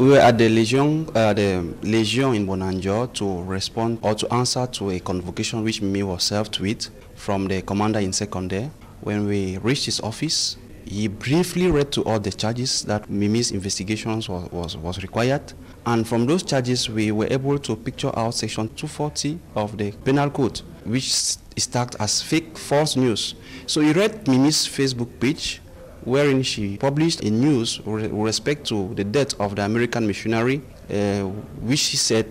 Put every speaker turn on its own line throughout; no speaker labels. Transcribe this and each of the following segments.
We were at the Legion in Bonanjo to respond or to answer to a convocation which Mimi was served with from the commander in secondary. When we reached his office, he briefly read to all the charges that Mimi's investigations was required. And from those charges, we were able to picture out section 240 of the penal code, which is tagged as fake false news. So he read Mimi's Facebook page, wherein she published a news with respect to the death of the American missionary, which she said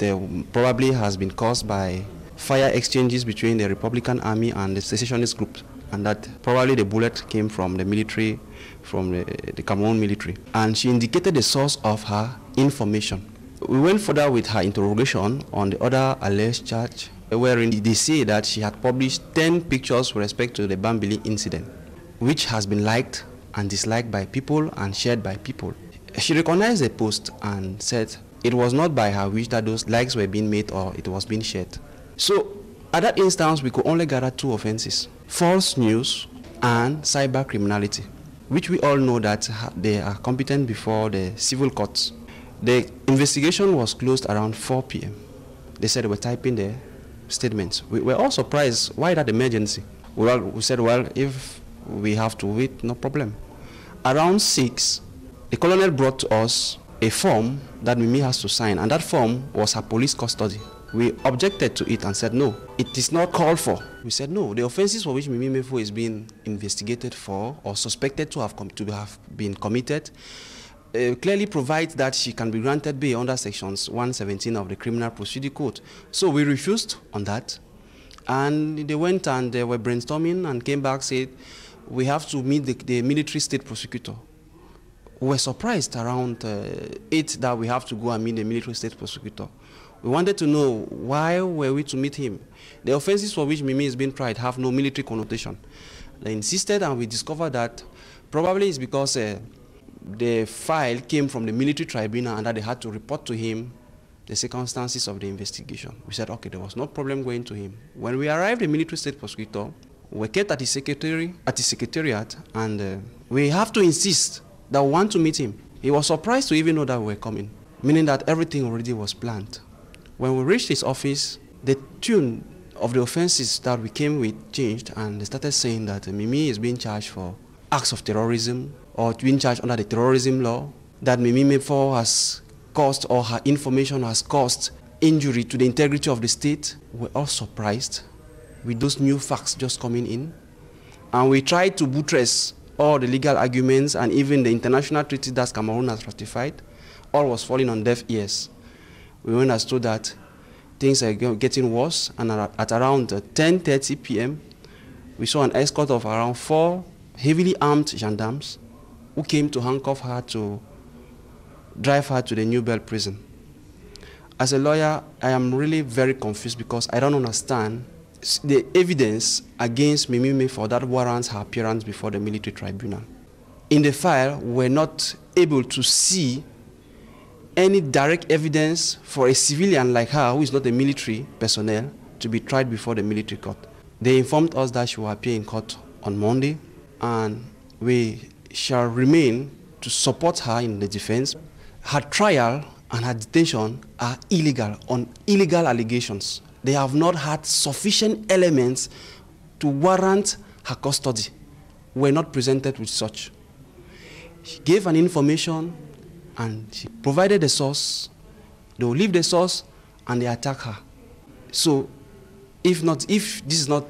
probably has been caused by fire exchanges between the Republican Army and the secessionist group, and that probably the bullet came from the military, from the Cameroun military. And she indicated the source of her information. We went further with her interrogation on the other alleged charge, wherein they say that she had published 10 pictures with respect to the Bambili incident, which has been liked and disliked by people and shared by people. She recognized the post and said it was not by her wish that those likes were being made or it was being shared. So at that instance, we could only gather two offenses: false news and cyber criminality, which we all know that they are competent before the civil courts. The investigation was closed around 4 p.m. They said they were typing their statements. We were all surprised. Why that emergency? We said, well, if we have to wait, no problem. Around 6, the colonel brought to us a form that Mimi has to sign, and that form was her police custody. We objected to it and said, no, it is not called for. We said, no, the offenses for which Mimi Mefo is being investigated for or suspected to have been committed clearly provides that she can be granted bail under sections 117 of the Criminal Procedure Code. So we refused on that, and they went and they were brainstorming and came back, said, we have to meet the military state prosecutor. We were surprised around 8 that we have to go and meet the military state prosecutor. We wanted to know why were we to meet him. The offenses for which Mimi is being tried have no military connotation. They insisted, and we discovered that probably it's because the file came from the military tribunal and that they had to report to him the circumstances of the investigation. We said, okay, there was no problem going to him. When we arrived, the military state prosecutor, we kept at his secretariat, and we have to insist that we want to meet him. He was surprised to even know that we were coming, meaning that everything already was planned. When we reached his office, the tune of the offenses that we came with changed, and they started saying that Mimi is being charged for acts of terrorism or being charged under the terrorism law, that Mimi Mefo has caused, or her information has caused, injury to the integrity of the state. We're all surprised with those new facts just coming in. And we tried to buttress all the legal arguments and even the international treaty that Cameroun has ratified. All was falling on deaf ears. We understood that things are getting worse, and at around 10:30 p.m., we saw an escort of around 4 heavily armed gendarmes who came to handcuff her to drive her to the New Bell prison. As a lawyer, I am really very confused because I don't understand the evidence against Mimi for that warrants her appearance before the military tribunal. In the file, we're not able to see any direct evidence for a civilian like her, who is not a military personnel, to be tried before the military court. They informed us that she will appear in court on Monday, and we shall remain to support her in the defense. Her trial and her detention are illegal on illegal allegations. They have not had sufficient elements to warrant her custody. We're not presented with such. She gave an information and she provided the source. They will leave the source and they attack her. So if this is not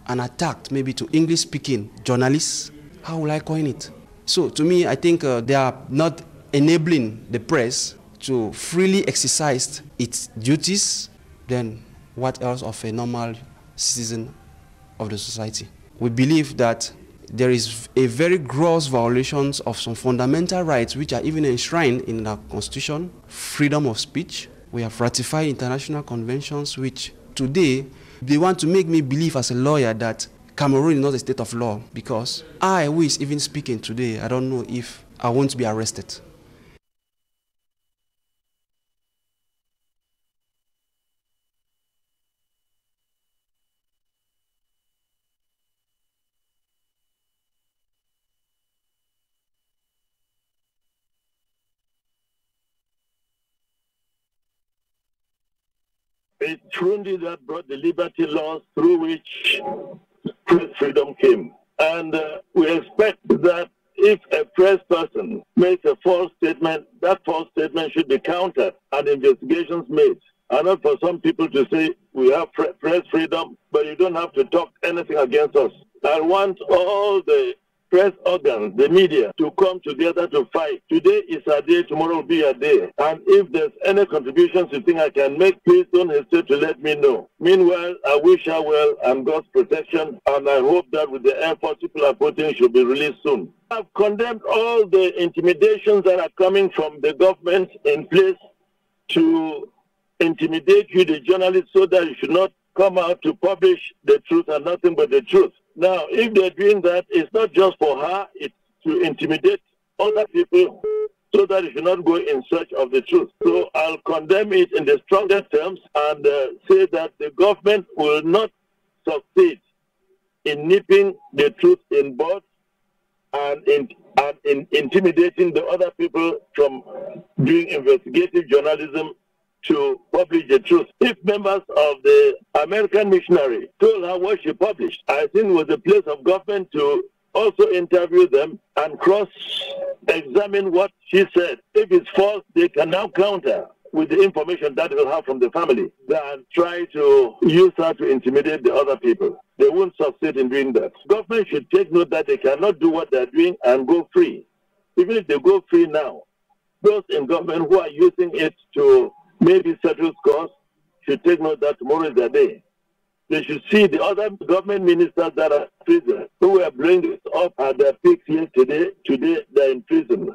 an attack maybe to English-speaking journalists, how will I coin it? So to me, I think they are not enabling the press to freely exercise its duties. Then what else of a normal citizen of the society? We believe that there is a very gross violation of some fundamental rights which are even enshrined in our constitution: freedom of speech. We have ratified international conventions which today they want to make me believe as a lawyer that Cameroon is not a state of law, because I, who is even speaking today, I don't know if I won't be arrested.
It's Burundi that brought the liberty laws through which press freedom came. And we expect that if a press person makes a false statement, that false statement should be countered and investigations made. And not for some people to say we have press freedom, but you don't have to talk anything against us. I want all the press organs, the media, to come together to fight. Today is a day, tomorrow will be a day. And if there's any contributions you think I can make, please don't hesitate to let me know. Meanwhile, I wish her well and God's protection, and I hope that with the effort people are putting, she'll be released soon. I've condemned all the intimidations that are coming from the government in place to intimidate you, the journalists, so that you should not come out to publish the truth and nothing but the truth. Now, if they're doing that, it's not just for her, it's to intimidate other people so that you should not go in search of the truth. So I'll condemn it in the strongest terms and say that the government will not succeed in nipping the truth in bud and in intimidating the other people from doing investigative journalism to publish the truth. If members of the American missionary told her what she published, I think it was a place of government to also interview them and cross-examine what she said. If it's false, they can now counter with the information that they'll have from the family than try to use her to intimidate the other people. They won't succeed in doing that. Government should take note that they cannot do what they're doing and go free. Even if they go free now, those in government who are using it to maybe settle scores should take note that tomorrow is their day. They should see the other government ministers that are in prison, who were blowing this up at their peaks yesterday. Today they're in prison.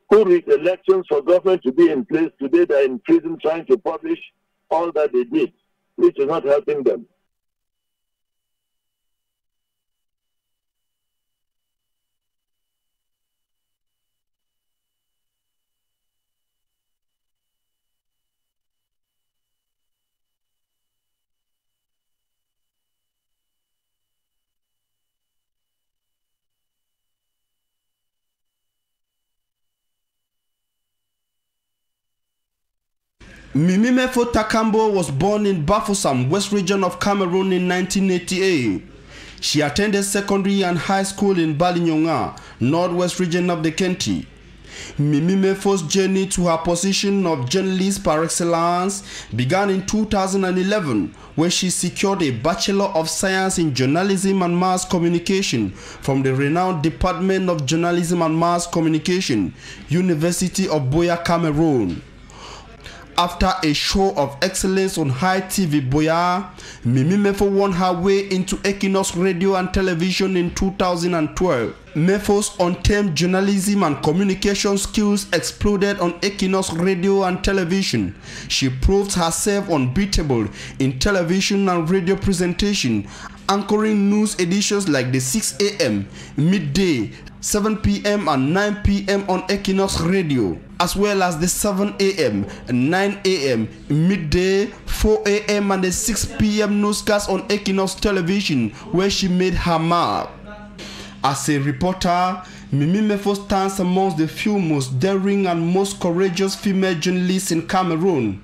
Who reached elections for government to be in place. Today they're in prison trying to publish all that they did, which is not helping them.
Mimimefo Takambo was born in Bafoussam, West Region of Cameroon in 1988. She attended secondary and high school in Balinyonga, Northwest Region of the country. Mimimefo's journey to her position of journalist par excellence began in 2011, where she secured a Bachelor of Science in Journalism and Mass Communication from the renowned Department of Journalism and Mass Communication, University of Buea, Cameroon. After a show of excellence on High TV Buea, Mimimefo won her way into Equinoxe Radio and Television in 2012. Mefo's untamed journalism and communication skills exploded on Equinoxe Radio and Television. She proved herself unbeatable in television and radio presentation, anchoring news editions like the 6 a.m., midday, 7 p.m. and 9 p.m. on Equinoxe Radio, as well as the 7 a.m., 9 a.m., midday, 4 a.m. and the 6 p.m. newscast on Equinoxe Television, where she made her mark. As a reporter, Mimimefo stands amongst the few most daring and most courageous female journalists in Cameroon.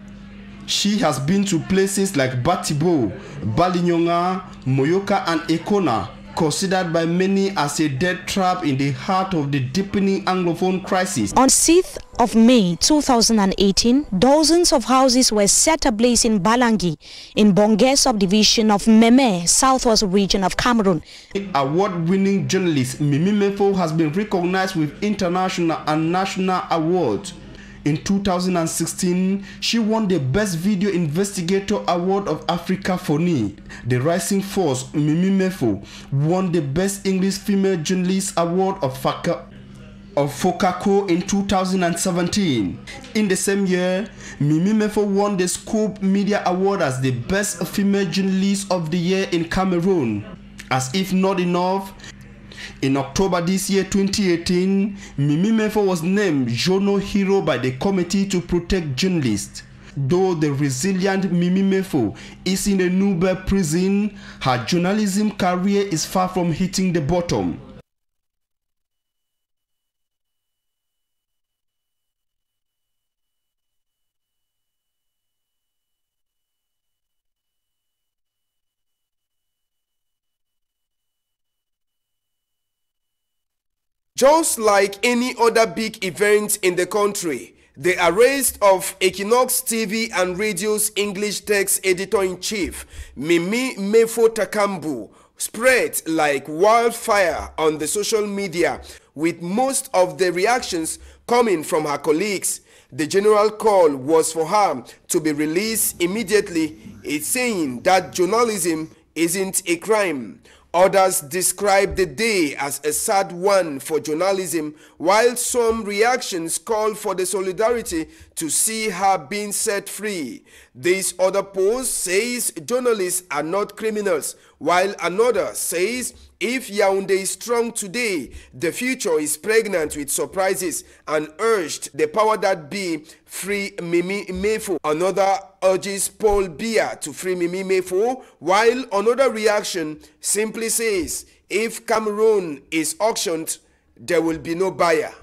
She has been to places like Batibo, Balinyonga, Moyoka and Ekona, considered by many as a death trap in the heart of the deepening Anglophone crisis.
On 6th of May 2018, dozens of houses were set ablaze in Balangi, in Bonge subdivision of Meme, southwest region of Cameroon.
Award-winning journalist Mimimefo has been recognized with international and national awards. In 2016, she won the Best Video Investigator Award of Africa for NI. The Rising Force, Mimimefo, won the Best English Female Journalist Award of Fokako in 2017. In the same year, Mimimefo won the Scoop Media Award as the Best Female Journalist of the Year in Cameroon. As if not enough, in October this year, 2018, Mimimefo was named Journal Hero by the Committee to Protect Journalists. Though the resilient Mimimefo is in a Nube prison, her journalism career is far from hitting the bottom.
Just like any other big event in the country, the arrest of Equinoxe TV and Radio's English text editor-in-chief, Mimi Mefo Takambu, spread like wildfire on the social media, with most of the reactions coming from her colleagues. The general call was for her to be released immediately, it's saying that journalism isn't a crime. Others describe the day as a sad one for journalism, while some reactions call for the solidarity to see her being set free. This other post says journalists are not criminals, while another says if Yaoundé is strong today, the future is pregnant with surprises, and urged the power that be free Mimi Mefo. Another urges Paul Biya to free Mimi Mefo, while another reaction simply says if Cameroun is auctioned, there will be no buyer.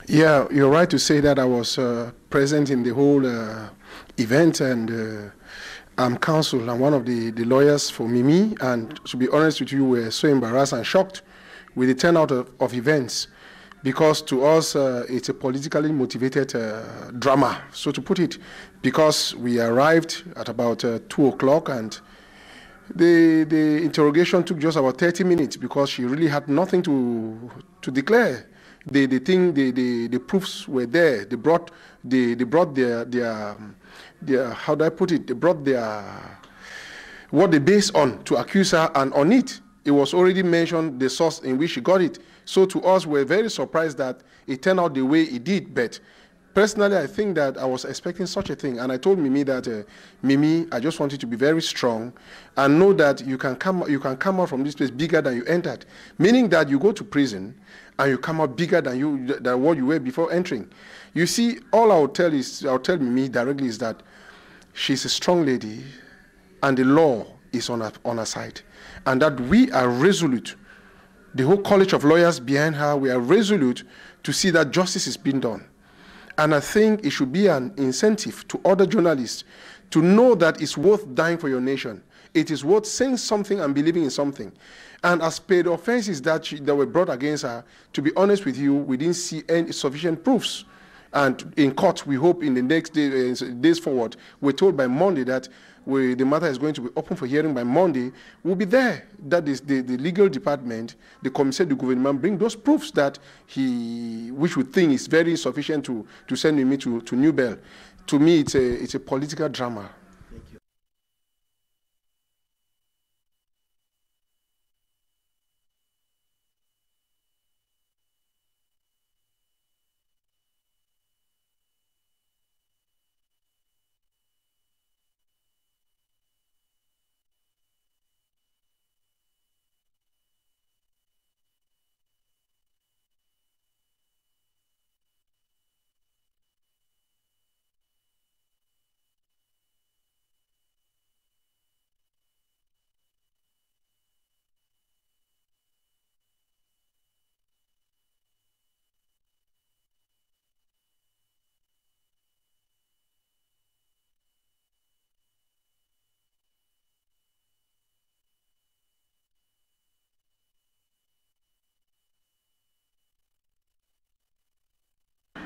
Yeah, you're right to say that I was present in the whole event, and I'm counsel. I'm one of the lawyers for Mimi, and to be honest with you, we're so embarrassed and shocked with the turnout of events, because to us it's a politically motivated drama, so to put it, because we arrived at about 2 o'clock, and the interrogation took just about 30 minutes because she really had nothing to declare. The proofs were there. They brought their how do I put it? They brought their what they based on to accuse her, and on it was already mentioned the source in which she got it. So to us, we're very surprised that it turned out the way it did. But personally, I think that I was expecting such a thing, and I told Mimi that Mimi, I just want you to be very strong and know that you can come out from this place bigger than you entered. Meaning that you go to prison and you come out bigger than what you were before entering. You see, all I'll tell Mimi directly is that she's a strong lady, and the law is on her side, and that we are resolute. The whole college of lawyers behind her, we are resolute to see that justice is being done. And I think it should be an incentive to other journalists to know that it's worth dying for your nation. It is worth saying something and believing in something. And as per the offenses that were brought against her, to be honest with you, we didn't see any sufficient proofs. And in court, we hope in the next days forward, we're told by Monday that the matter is going to be open for hearing by Monday. We'll be there. That is the legal department, the commissaire du gouvernement, bring those proofs that which we think is very sufficient to send me to New Bell. To me, it's a political drama. Thank you.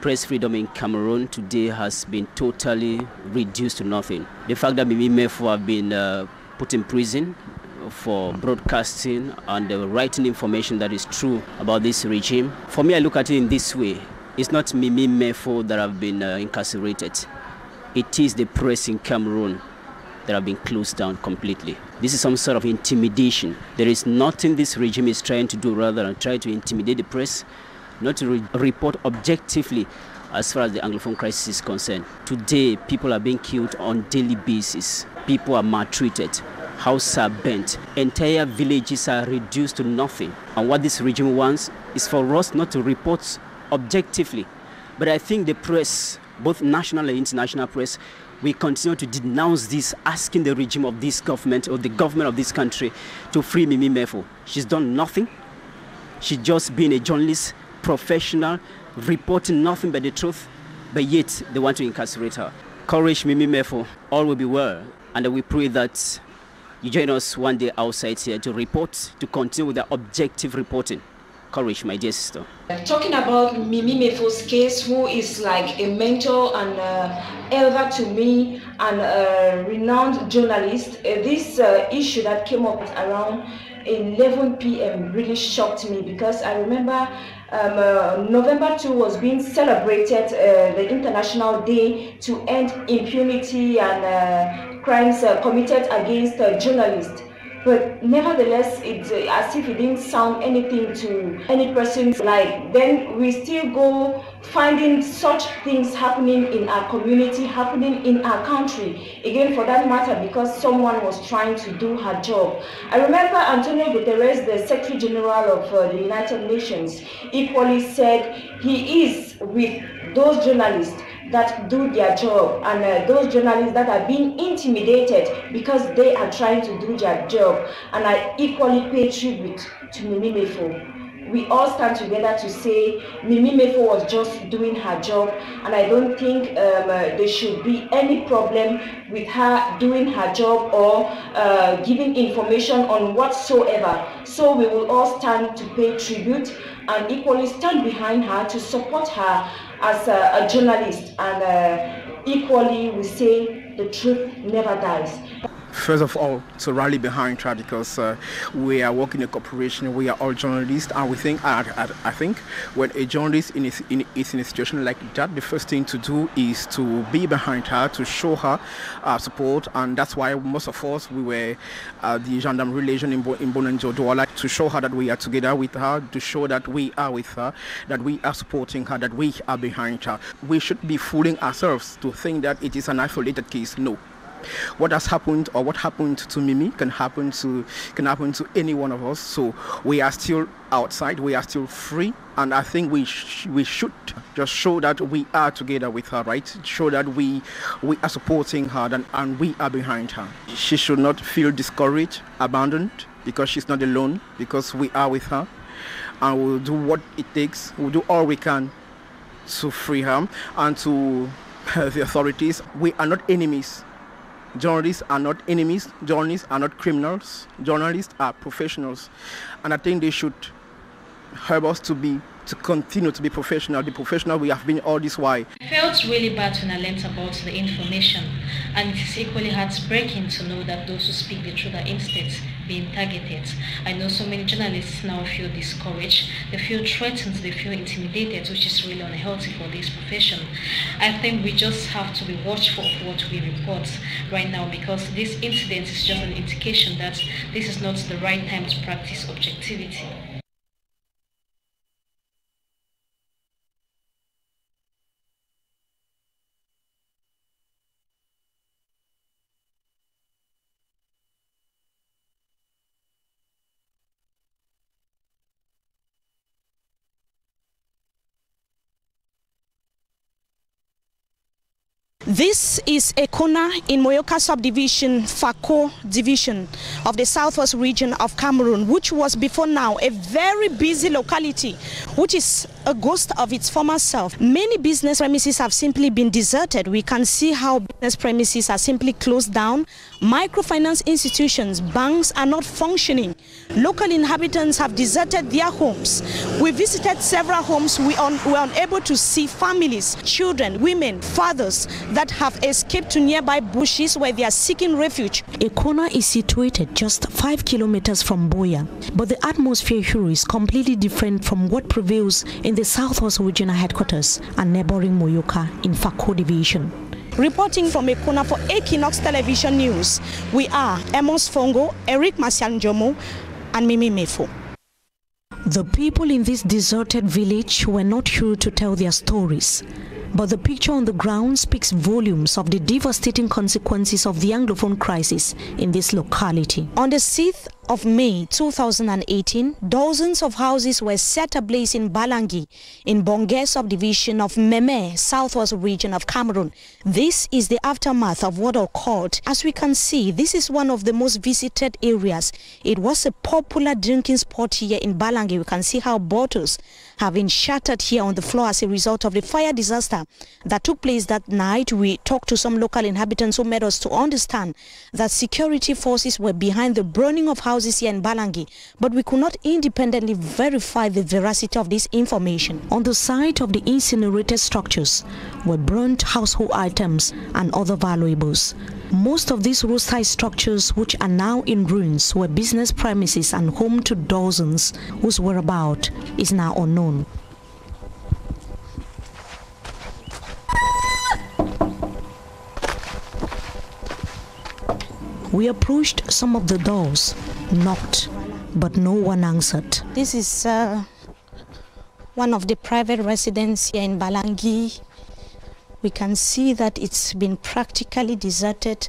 Press freedom in Cameroon today has been totally reduced to nothing. The fact that Mimi Mefo have been put in prison for broadcasting and writing information that is true about this regime, for me, I look at it in this way. It's not Mimi Mefo that have been incarcerated. It is the press in Cameroon that have been closed down completely. This is some sort of intimidation. There is nothing this regime is trying to do rather than try to intimidate the press, not to report objectively as far as the Anglophone crisis is concerned. Today, people are being killed on a daily basis. People are maltreated. Houses are burnt. Entire villages are reduced to nothing. And what this regime wants is for us not to report objectively. But I think the press, both national and international press, we continue to denounce this, asking the regime of this government or the government of this country to free Mimi Mefo. She's done nothing. She's just been a journalist, professional, reporting nothing but the truth, but yet they want to incarcerate her. Courage, Mimi Mefo. All will be well. And we pray that you join us one day outside here to report, to continue with the objective reporting. Courage, my dear sister.
Talking about Mimi Mefo's case, who is like a mentor and elder to me and a renowned journalist, this issue that came up around 11 p.m. really shocked me, because I remember November 2 was being celebrated, the International Day to End Impunity and crimes committed against journalists. But nevertheless, it's as if it didn't sound anything to any person's life. Then we still go finding such things happening in our community, happening in our country. Again, for that matter, because someone was trying to do her job. I remember Antonio Guterres, the Secretary General of the United Nations, equally said he is with those journalists that do their job, and those journalists that are being intimidated because they are trying to do their job. And I equally pay tribute to Mimi Mefo. we all stand together to say Mimi Mefo was just doing her job, and I don't think there should be any problem with her doing her job or giving information on whatsoever. So we will all stand to pay tribute and equally stand behind her to support her as a journalist, and equally we say the truth never dies.
First of all, to rally behind her, because we are working in a corporation, we are all journalists, and we think, I think, when a journalist is in a situation like that, the first thing to do is to be behind her, to show her support, and that's why most of us, we were the Gendarmerie Legion in Bonanjo Douala, to show her that we are together with her, to show that we are with her, that we are supporting her, that we are behind her. We should be fooling ourselves to think that it is an isolated case. No. What has happened, or what happened to Mimi, can happen to any one of us. So we are still outside, we are still free, and I think we should just show that we are together with her, right? Show that we are supporting her, and we are behind her. She should not feel discouraged, abandoned, because she's not alone, because we are with her, and we'll do what it takes. We'll do all we can to free her, and to the authorities. We are not enemies. Journalists are not enemies, journalists are not criminals, journalists are professionals, and I think they should help us to continue to be professional, the professional we have been all this while.
I felt really bad when I learned about the information, and it is equally heartbreaking to know that those who speak the truth are instead being targeted. I know so many journalists now feel discouraged, they feel threatened, they feel intimidated, which is really unhealthy for this profession. I think we just have to be watchful of what we report right now, because this incident is just an indication that this is not the right time to practice objectivity.
This is Equinoxe in Moyoka subdivision, Fako division of the southwest region of Cameroun, which was before now a very busy locality, which is a ghost of its former self. Many business premises have simply been deserted. We can see how business premises are simply closed down. Microfinance institutions, banks are not functioning. Local inhabitants have deserted their homes. We visited several homes. We were unable to see families, children, women, fathers that have escaped to nearby bushes where they are seeking refuge. Equinoxe is situated just 5 kilometers from Boya, but the atmosphere here is completely different from what prevails in the southwest regional headquarters and neighboring Moyoka in Fako division. Reporting from Equinoxe for Equinoxe Television News, we are Amos Fongo, Eric Masianjomo, and Mimi Mefo. The people in this deserted village were not here to tell their stories, but the picture on the ground speaks volumes of the devastating consequences of the Anglophone crisis in this locality. On the 6th of May 2018, dozens of houses were set ablaze in Balangi, in Bongé subdivision of Meme, southwest region of Cameroon. This is the aftermath of what occurred. As we can see, this is one of the most visited areas. It was a popular drinking spot here in Balangi. We can see how bottles have been shattered here on the floor as a result of the fire disaster that took place that night. We talked to some local inhabitants who made us to understand that security forces were behind the burning of houses here in Balangi, but we could not independently verify the veracity of this information. On the site of the incinerated structures were burnt household items and other valuables. Most of these roadside structures, which are now in ruins, were business premises and home to dozens whose whereabouts is now unknown. We approached some of the doors, knocked, but no one answered. This is one of the private residences here in Balangi. We can see that it's been practically deserted.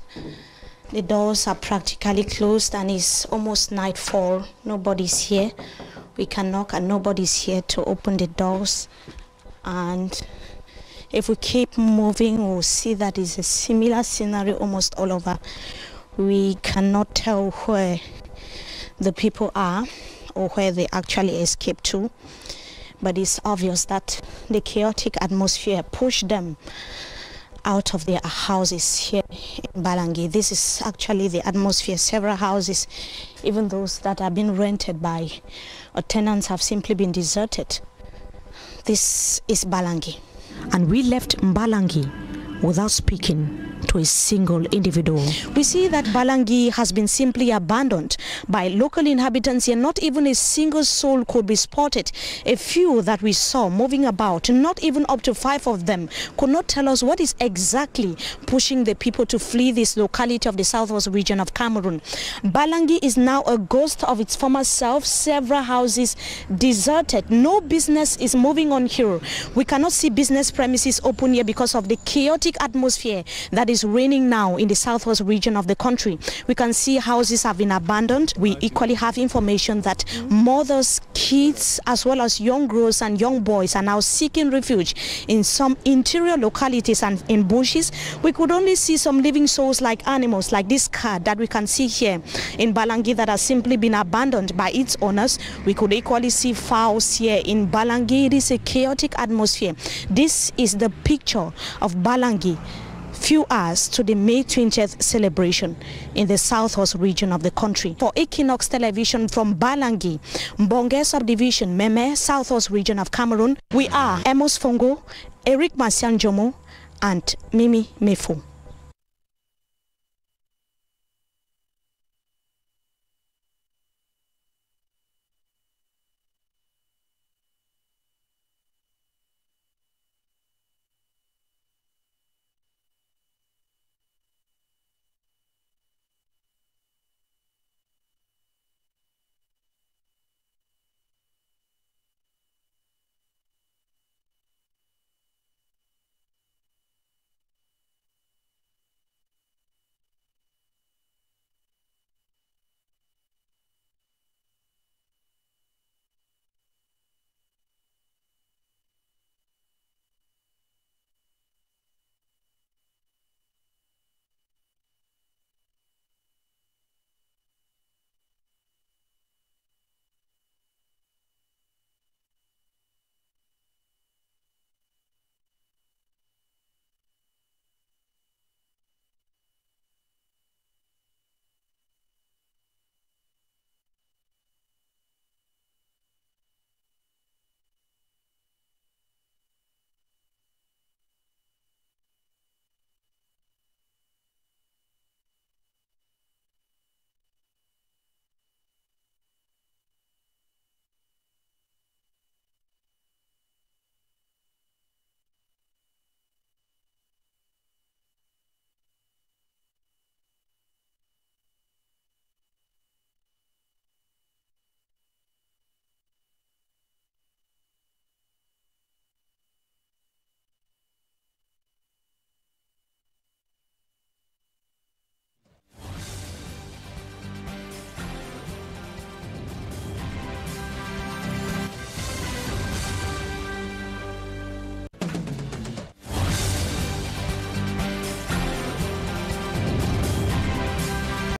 The doors are practically closed and it's almost nightfall. Nobody's here. We can knock and nobody's here to open the doors. And if we keep moving, we'll see that it's a similar scenario almost all over. We cannot tell where the people are. or where they actually escaped to. But it's obvious that the chaotic atmosphere pushed them out of their houses here in Balangi. This is actually the atmosphere. Several houses, even those that have been rented by tenants, have simply been deserted. This is Balangi. And we left Balangi without speaking to a single individual. We see that Balangi has been simply abandoned by local inhabitants here. Not even a single soul could be spotted. A few that we saw moving about, not even up to 5 of them, could not tell us what is exactly pushing the people to flee this locality of the southwest region of Cameroon. Balangi is now a ghost of its former self. Several houses deserted. No business is moving on here. We cannot see business premises open here because of the chaotic atmosphere that is reigning now in the southwest region of the country. We can see houses have been abandoned. We equally have information that mothers, kids, as well as young girls and young boys are now seeking refuge in some interior localities and in bushes. We could only see some living souls like animals, like this car that we can see here in Balangi that has simply been abandoned by its owners. We could equally see fowls here in Balangi. It is a chaotic atmosphere. This is the picture of Balangi few hours to the May 20th celebration in the southwest region of the country. For Equinoxe Television from Balangi, Mbonge Subdivision, Meme, southwest region of Cameroon, we are Amos Fongo, Eric Masianjomo, and Mimi Mefo.